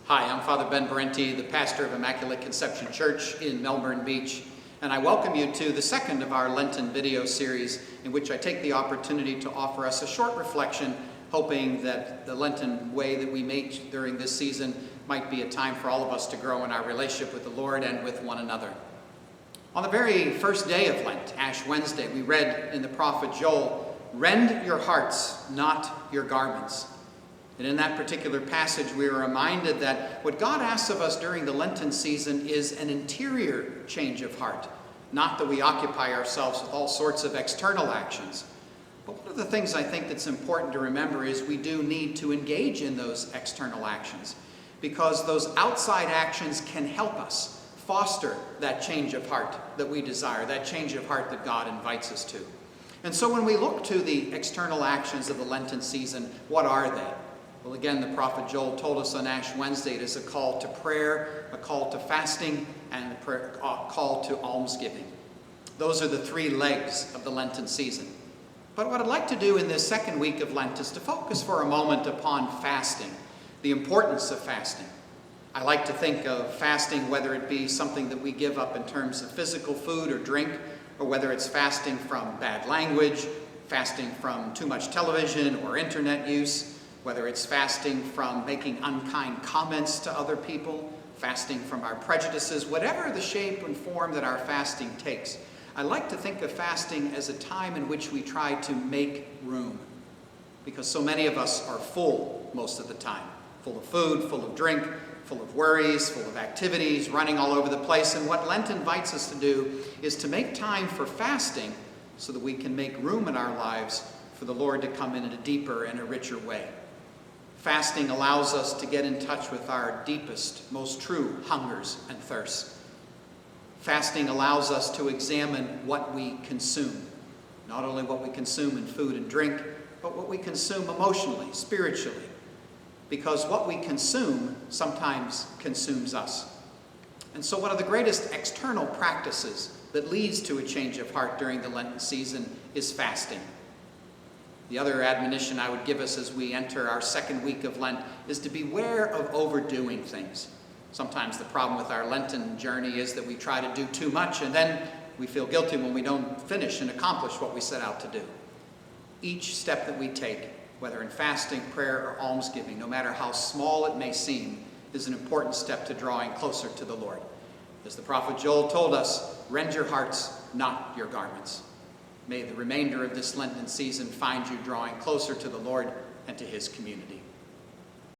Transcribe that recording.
Hi, I'm Father Ben Berinti, the pastor of Immaculate Conception Church in Melbourne Beach, and I welcome you to the second of our Lenten video series in which I take the opportunity to offer us a short reflection, hoping that the Lenten way that we meet during this season might be a time for all of us to grow in our relationship with the Lord and with one another. On the very first day of Lent, Ash Wednesday, we read in the prophet Joel, "Rend your hearts, not your garments." And in that particular passage, we are reminded that what God asks of us during the Lenten season is an interior change of heart. Not that we occupy ourselves with all sorts of external actions. But one of the things I think that's important to remember is we do need to engage in those external actions, because those outside actions can help us foster that change of heart that we desire, that change of heart that God invites us to. And so when we look to the external actions of the Lenten season, what are they? Well, again, the prophet Joel told us on Ash Wednesday it is a call to prayer, a call to fasting, and a call to almsgiving. Those are the three legs of the Lenten season. But what I'd like to do in this second week of Lent is to focus for a moment upon fasting, the importance of fasting. I like to think of fasting, whether it be something that we give up in terms of physical food or drink, or whether it's fasting from bad language, fasting from too much television or internet use, whether it's fasting from making unkind comments to other people, fasting from our prejudices, whatever the shape and form that our fasting takes. I like to think of fasting as a time in which we try to make room, because so many of us are full most of the time, full of food, full of drink, full of worries, full of activities, running all over the place. And what Lent invites us to do is to make time for fasting so that we can make room in our lives for the Lord to come in a deeper and a richer way. Fasting allows us to get in touch with our deepest, most true hungers and thirsts. Fasting allows us to examine what we consume. Not only what we consume in food and drink, but what we consume emotionally, spiritually. Because what we consume sometimes consumes us. And so one of the greatest external practices that leads to a change of heart during the Lenten season is fasting. The other admonition I would give us as we enter our second week of Lent is to beware of overdoing things. Sometimes the problem with our Lenten journey is that we try to do too much and then we feel guilty when we don't finish and accomplish what we set out to do. Each step that we take, whether in fasting, prayer, or almsgiving, no matter how small it may seem, is an important step to drawing closer to the Lord. As the prophet Joel told us, rend your hearts, not your garments. May the remainder of this Lenten season find you drawing closer to the Lord and to his community.